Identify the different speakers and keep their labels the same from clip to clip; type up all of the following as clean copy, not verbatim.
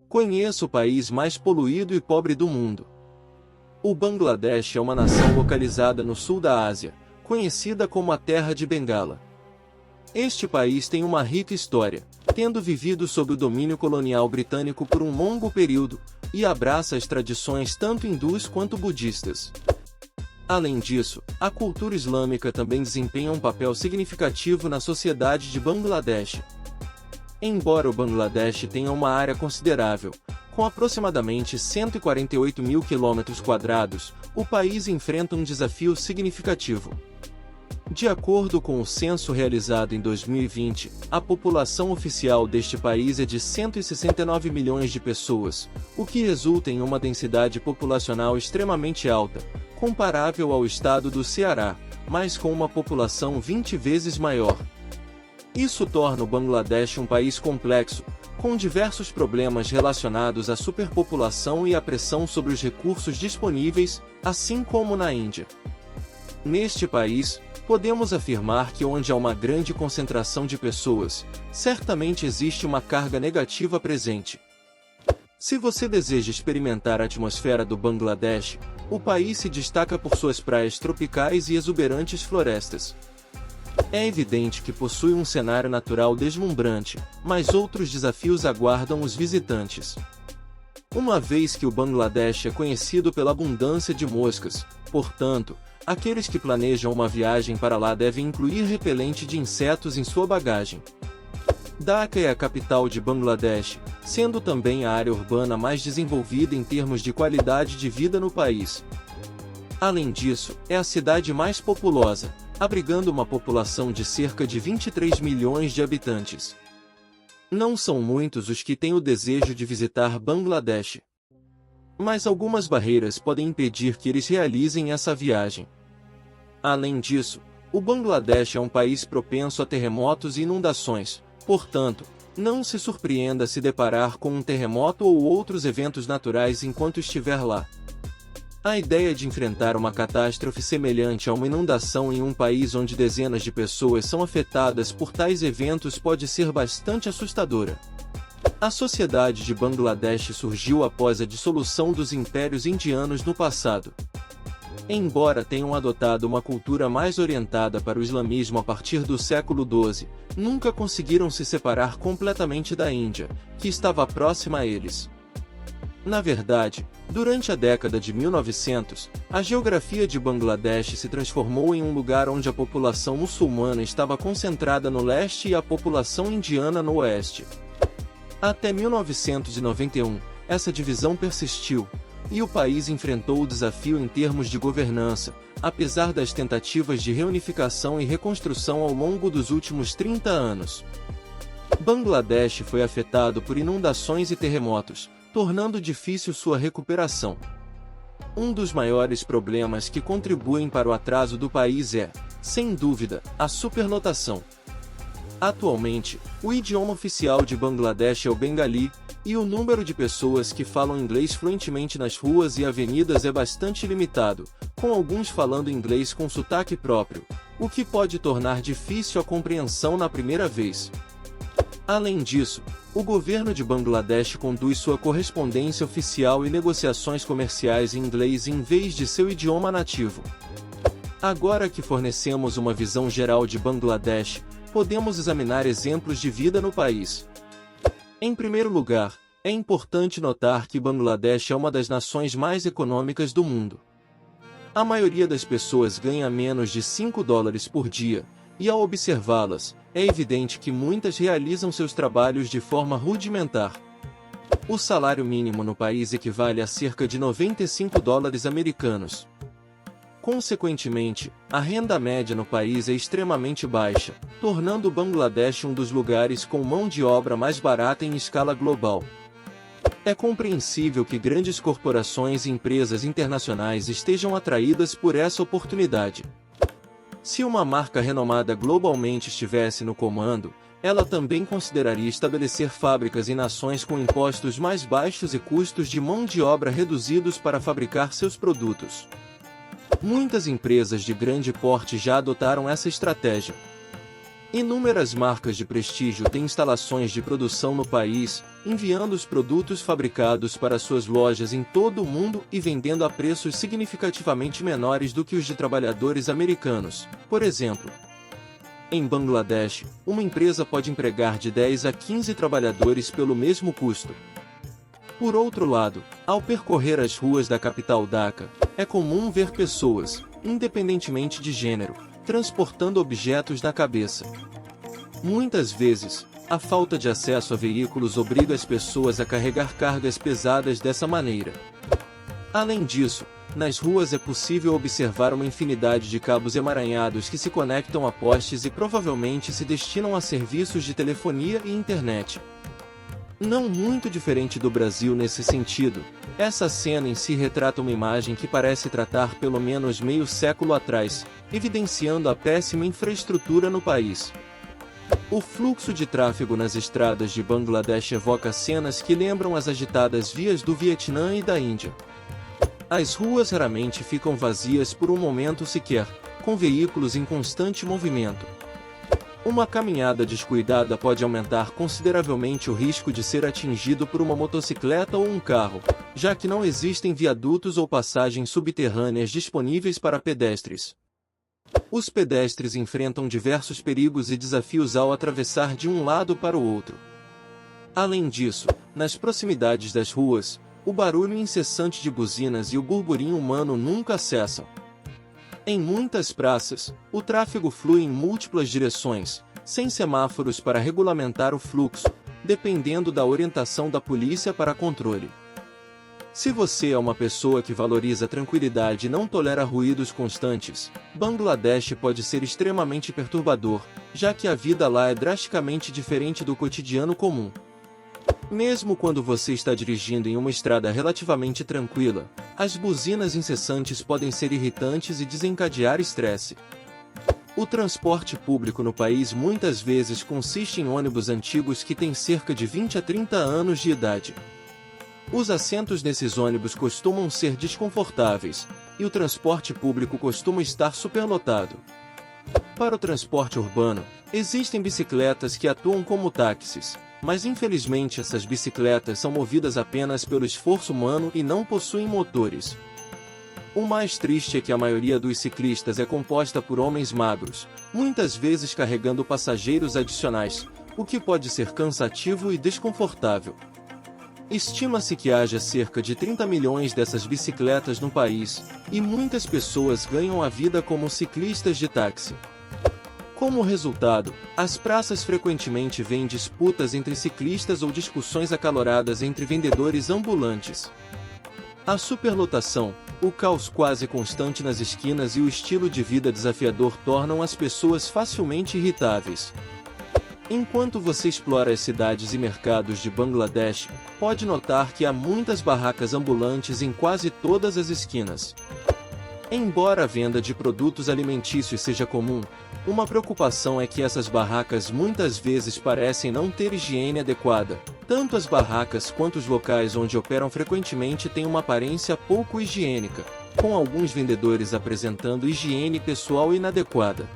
Speaker 1: Conheça o país mais poluído e pobre do mundo. O Bangladesh é uma nação localizada no sul da Ásia, conhecida como a Terra de Bengala. Este país tem uma rica história, tendo vivido sob o domínio colonial britânico por um longo período, e abraça as tradições tanto hindus quanto budistas. Além disso, a cultura islâmica também desempenha um papel significativo na sociedade de Bangladesh. Embora o Bangladesh tenha uma área considerável, com aproximadamente 148 mil km², o país enfrenta um desafio significativo. De acordo com o censo realizado em 2020, a população oficial deste país é de 169 milhões de pessoas, o que resulta em uma densidade populacional extremamente alta, comparável ao estado do Ceará, mas com uma população 20 vezes maior. Isso torna o Bangladesh um país complexo, com diversos problemas relacionados à superpopulação e à pressão sobre os recursos disponíveis, assim como na Índia. Neste país, podemos afirmar que onde há uma grande concentração de pessoas, certamente existe uma carga negativa presente. Se você deseja experimentar a atmosfera do Bangladesh, o país se destaca por suas praias tropicais e exuberantes florestas. É evidente que possui um cenário natural deslumbrante, mas outros desafios aguardam os visitantes. Uma vez que o Bangladesh é conhecido pela abundância de moscas, portanto, aqueles que planejam uma viagem para lá devem incluir repelente de insetos em sua bagagem. Dhaka é a capital de Bangladesh, sendo também a área urbana mais desenvolvida em termos de qualidade de vida no país. Além disso, é a cidade mais populosa, abrigando uma população de cerca de 23 milhões de habitantes. Não são muitos os que têm o desejo de visitar Bangladesh. Mas algumas barreiras podem impedir que eles realizem essa viagem. Além disso, o Bangladesh é um país propenso a terremotos e inundações, portanto, não se surpreenda se deparar com um terremoto ou outros eventos naturais enquanto estiver lá. A ideia de enfrentar uma catástrofe semelhante a uma inundação em um país onde dezenas de pessoas são afetadas por tais eventos pode ser bastante assustadora. A sociedade de Bangladesh surgiu após a dissolução dos impérios indianos no passado. Embora tenham adotado uma cultura mais orientada para o islamismo a partir do século XII, nunca conseguiram se separar completamente da Índia, que estava próxima a eles. Na verdade, durante a década de 1900, a geografia de Bangladesh se transformou em um lugar onde a população muçulmana estava concentrada no leste e a população indiana no oeste. Até 1991, essa divisão persistiu, e o país enfrentou o desafio em termos de governança, apesar das tentativas de reunificação e reconstrução ao longo dos últimos 30 anos. Bangladesh foi afetado por inundações e terremotos, tornando difícil sua recuperação. Um dos maiores problemas que contribuem para o atraso do país é, sem dúvida, a supernotação. Atualmente, o idioma oficial de Bangladesh é o bengali, e o número de pessoas que falam inglês fluentemente nas ruas e avenidas é bastante limitado, com alguns falando inglês com sotaque próprio, o que pode tornar difícil a compreensão na primeira vez. Além disso, o governo de Bangladesh conduz sua correspondência oficial e negociações comerciais em inglês em vez de seu idioma nativo. Agora que fornecemos uma visão geral de Bangladesh, podemos examinar exemplos de vida no país. Em primeiro lugar, é importante notar que Bangladesh é uma das nações mais econômicas do mundo. A maioria das pessoas ganha menos de $5 por dia, e ao observá-las, é evidente que muitas realizam seus trabalhos de forma rudimentar. O salário mínimo no país equivale a cerca de $95 americanos. Consequentemente, a renda média no país é extremamente baixa, tornando o Bangladesh um dos lugares com mão de obra mais barata em escala global. É compreensível que grandes corporações e empresas internacionais estejam atraídas por essa oportunidade. Se uma marca renomada globalmente estivesse no comando, ela também consideraria estabelecer fábricas em nações com impostos mais baixos e custos de mão de obra reduzidos para fabricar seus produtos. Muitas empresas de grande porte já adotaram essa estratégia. Inúmeras marcas de prestígio têm instalações de produção no país, enviando os produtos fabricados para suas lojas em todo o mundo e vendendo a preços significativamente menores do que os de trabalhadores americanos. Por exemplo, em Bangladesh, uma empresa pode empregar de 10 a 15 trabalhadores pelo mesmo custo. Por outro lado, ao percorrer as ruas da capital Dhaka, é comum ver pessoas, independentemente de gênero, transportando objetos na cabeça. Muitas vezes, a falta de acesso a veículos obriga as pessoas a carregar cargas pesadas dessa maneira. Além disso, nas ruas é possível observar uma infinidade de cabos emaranhados que se conectam a postes e provavelmente se destinam a serviços de telefonia e internet. Não muito diferente do Brasil nesse sentido, essa cena em si retrata uma imagem que parece tratar pelo menos meio século atrás, evidenciando a péssima infraestrutura no país. O fluxo de tráfego nas estradas de Bangladesh evoca cenas que lembram as agitadas vias do Vietnã e da Índia. As ruas raramente ficam vazias por um momento sequer, com veículos em constante movimento. Uma caminhada descuidada pode aumentar consideravelmente o risco de ser atingido por uma motocicleta ou um carro, já que não existem viadutos ou passagens subterrâneas disponíveis para pedestres. Os pedestres enfrentam diversos perigos e desafios ao atravessar de um lado para o outro. Além disso, nas proximidades das ruas, o barulho incessante de buzinas e o burburinho humano nunca cessam. Em muitas praças, o tráfego flui em múltiplas direções, sem semáforos para regulamentar o fluxo, dependendo da orientação da polícia para controle. Se você é uma pessoa que valoriza a tranquilidade e não tolera ruídos constantes, Bangladesh pode ser extremamente perturbador, já que a vida lá é drasticamente diferente do cotidiano comum. Mesmo quando você está dirigindo em uma estrada relativamente tranquila, as buzinas incessantes podem ser irritantes e desencadear estresse. O transporte público no país muitas vezes consiste em ônibus antigos que têm cerca de 20 a 30 anos de idade. Os assentos nesses ônibus costumam ser desconfortáveis, e o transporte público costuma estar superlotado. Para o transporte urbano, existem bicicletas que atuam como táxis, mas infelizmente essas bicicletas são movidas apenas pelo esforço humano e não possuem motores. O mais triste é que a maioria dos ciclistas é composta por homens magros, muitas vezes carregando passageiros adicionais, o que pode ser cansativo e desconfortável. Estima-se que haja cerca de 30 milhões dessas bicicletas no país, e muitas pessoas ganham a vida como ciclistas de táxi. Como resultado, as praças frequentemente veem disputas entre ciclistas ou discussões acaloradas entre vendedores ambulantes. A superlotação, o caos quase constante nas esquinas e o estilo de vida desafiador tornam as pessoas facilmente irritáveis. Enquanto você explora as cidades e mercados de Bangladesh, pode notar que há muitas barracas ambulantes em quase todas as esquinas. Embora a venda de produtos alimentícios seja comum, uma preocupação é que essas barracas muitas vezes parecem não ter higiene adequada. Tanto as barracas quanto os locais onde operam frequentemente têm uma aparência pouco higiênica, com alguns vendedores apresentando higiene pessoal inadequada.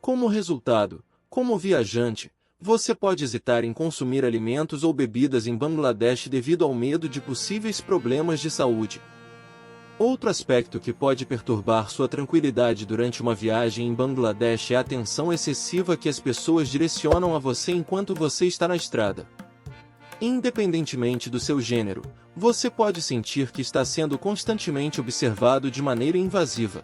Speaker 1: Como resultado, como viajante, você pode hesitar em consumir alimentos ou bebidas em Bangladesh devido ao medo de possíveis problemas de saúde. Outro aspecto que pode perturbar sua tranquilidade durante uma viagem em Bangladesh é a atenção excessiva que as pessoas direcionam a você enquanto você está na estrada. Independentemente do seu gênero, você pode sentir que está sendo constantemente observado de maneira invasiva.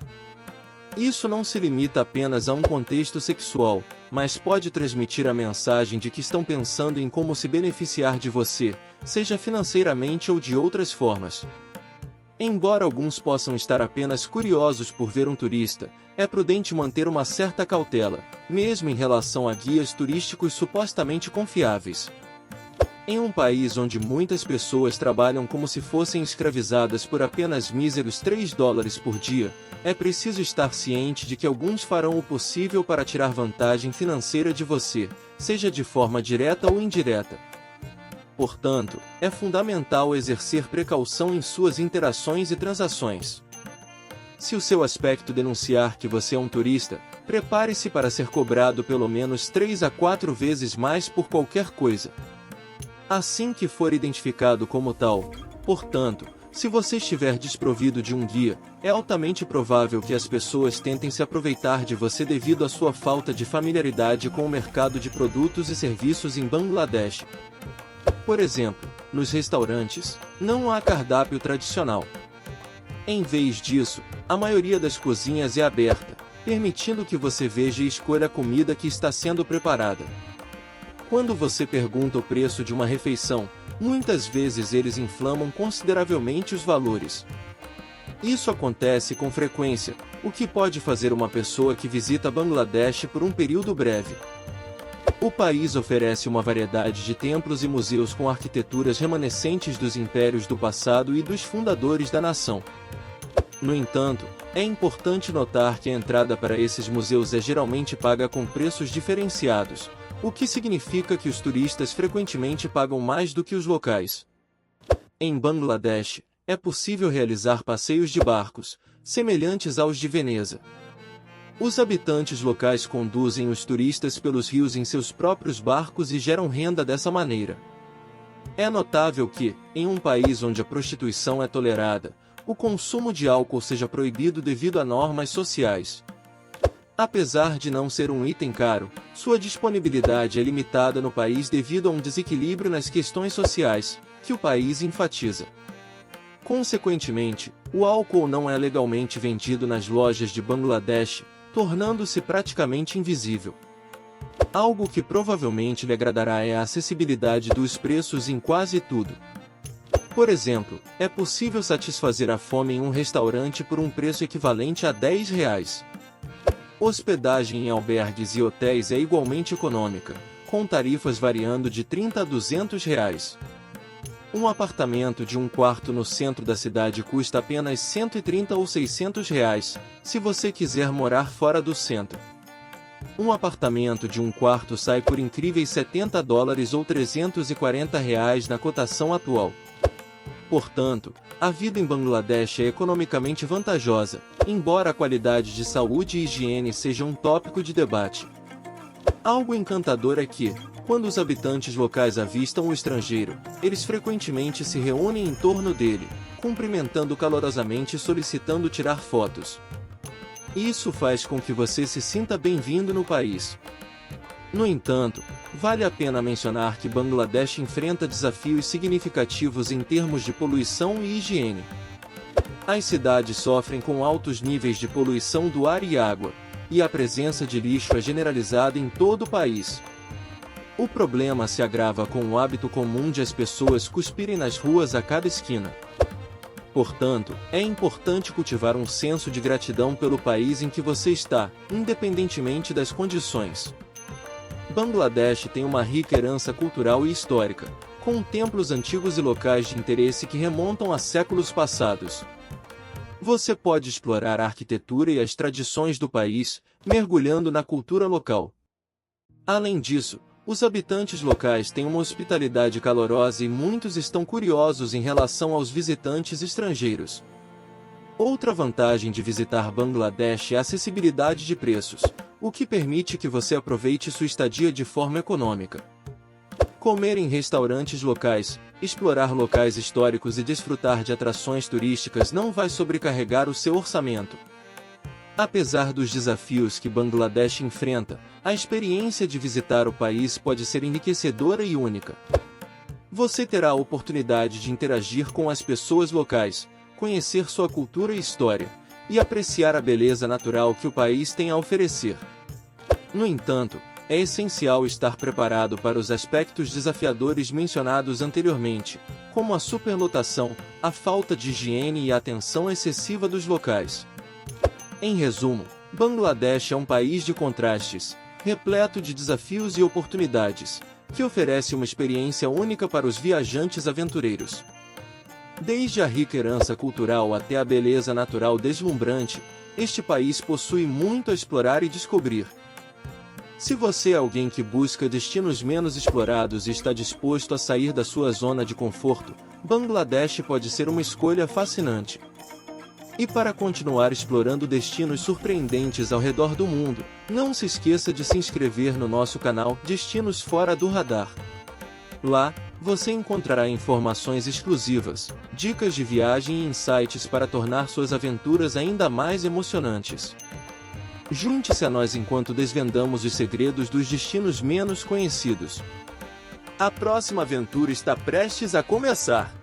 Speaker 1: Isso não se limita apenas a um contexto sexual, mas pode transmitir a mensagem de que estão pensando em como se beneficiar de você, seja financeiramente ou de outras formas. Embora alguns possam estar apenas curiosos por ver um turista, é prudente manter uma certa cautela, mesmo em relação a guias turísticos supostamente confiáveis. Em um país onde muitas pessoas trabalham como se fossem escravizadas por apenas míseros $3 por dia, é preciso estar ciente de que alguns farão o possível para tirar vantagem financeira de você, seja de forma direta ou indireta. Portanto, é fundamental exercer precaução em suas interações e transações. Se o seu aspecto denunciar que você é um turista, prepare-se para ser cobrado pelo menos 3 a 4 vezes mais por qualquer coisa. Assim que for identificado como tal. Portanto, se você estiver desprovido de um guia, é altamente provável que as pessoas tentem se aproveitar de você devido à sua falta de familiaridade com o mercado de produtos e serviços em Bangladesh. Por exemplo, nos restaurantes, não há cardápio tradicional. Em vez disso, a maioria das cozinhas é aberta, permitindo que você veja e escolha a comida que está sendo preparada. Quando você pergunta o preço de uma refeição, muitas vezes eles inflamam consideravelmente os valores. Isso acontece com frequência, o que pode fazer uma pessoa que visita Bangladesh por um período breve. O país oferece uma variedade de templos e museus com arquiteturas remanescentes dos impérios do passado e dos fundadores da nação. No entanto, é importante notar que a entrada para esses museus é geralmente paga com preços diferenciados, o que significa que os turistas frequentemente pagam mais do que os locais. Em Bangladesh, é possível realizar passeios de barcos, semelhantes aos de Veneza. Os habitantes locais conduzem os turistas pelos rios em seus próprios barcos e geram renda dessa maneira. É notável que, em um país onde a prostituição é tolerada, o consumo de álcool seja proibido devido a normas sociais. Apesar de não ser um item caro, sua disponibilidade é limitada no país devido a um desequilíbrio nas questões sociais, que o país enfatiza. Consequentemente, o álcool não é legalmente vendido nas lojas de Bangladesh, tornando-se praticamente invisível. Algo que provavelmente lhe agradará é a acessibilidade dos preços em quase tudo. Por exemplo, é possível satisfazer a fome em um restaurante por um preço equivalente a R$10. Hospedagem em albergues e hotéis é igualmente econômica, com tarifas variando de R$30 a R$200. Um apartamento de um quarto no centro da cidade custa apenas R$130 ou R$600, se você quiser morar fora do centro. Um apartamento de um quarto sai por incríveis $70 ou R$340 na cotação atual. Portanto, a vida em Bangladesh é economicamente vantajosa, embora a qualidade de saúde e higiene seja um tópico de debate. Algo encantador é que, quando os habitantes locais avistam o estrangeiro, eles frequentemente se reúnem em torno dele, cumprimentando calorosamente e solicitando tirar fotos. Isso faz com que você se sinta bem-vindo no país. No entanto, vale a pena mencionar que Bangladesh enfrenta desafios significativos em termos de poluição e higiene. As cidades sofrem com altos níveis de poluição do ar e água, e a presença de lixo é generalizada em todo o país. O problema se agrava com o hábito comum de as pessoas cuspirem nas ruas a cada esquina. Portanto, é importante cultivar um senso de gratidão pelo país em que você está, independentemente das condições. Bangladesh tem uma rica herança cultural e histórica, com templos antigos e locais de interesse que remontam a séculos passados. Você pode explorar a arquitetura e as tradições do país, mergulhando na cultura local. Além disso, os habitantes locais têm uma hospitalidade calorosa e muitos estão curiosos em relação aos visitantes estrangeiros. Outra vantagem de visitar Bangladesh é a acessibilidade de preços, o que permite que você aproveite sua estadia de forma econômica. Comer em restaurantes locais, explorar locais históricos e desfrutar de atrações turísticas não vai sobrecarregar o seu orçamento. Apesar dos desafios que Bangladesh enfrenta, a experiência de visitar o país pode ser enriquecedora e única. Você terá a oportunidade de interagir com as pessoas locais, conhecer sua cultura e história, e apreciar a beleza natural que o país tem a oferecer. No entanto, é essencial estar preparado para os aspectos desafiadores mencionados anteriormente, como a superlotação, a falta de higiene e a atenção excessiva dos locais. Em resumo, Bangladesh é um país de contrastes, repleto de desafios e oportunidades, que oferece uma experiência única para os viajantes aventureiros. Desde a rica herança cultural até a beleza natural deslumbrante, este país possui muito a explorar e descobrir. Se você é alguém que busca destinos menos explorados e está disposto a sair da sua zona de conforto, Bangladesh pode ser uma escolha fascinante. E para continuar explorando destinos surpreendentes ao redor do mundo, não se esqueça de se inscrever no nosso canal Destinos Fora do Radar. Lá, você encontrará informações exclusivas, dicas de viagem e insights para tornar suas aventuras ainda mais emocionantes. Junte-se a nós enquanto desvendamos os segredos dos destinos menos conhecidos. A próxima aventura está prestes a começar!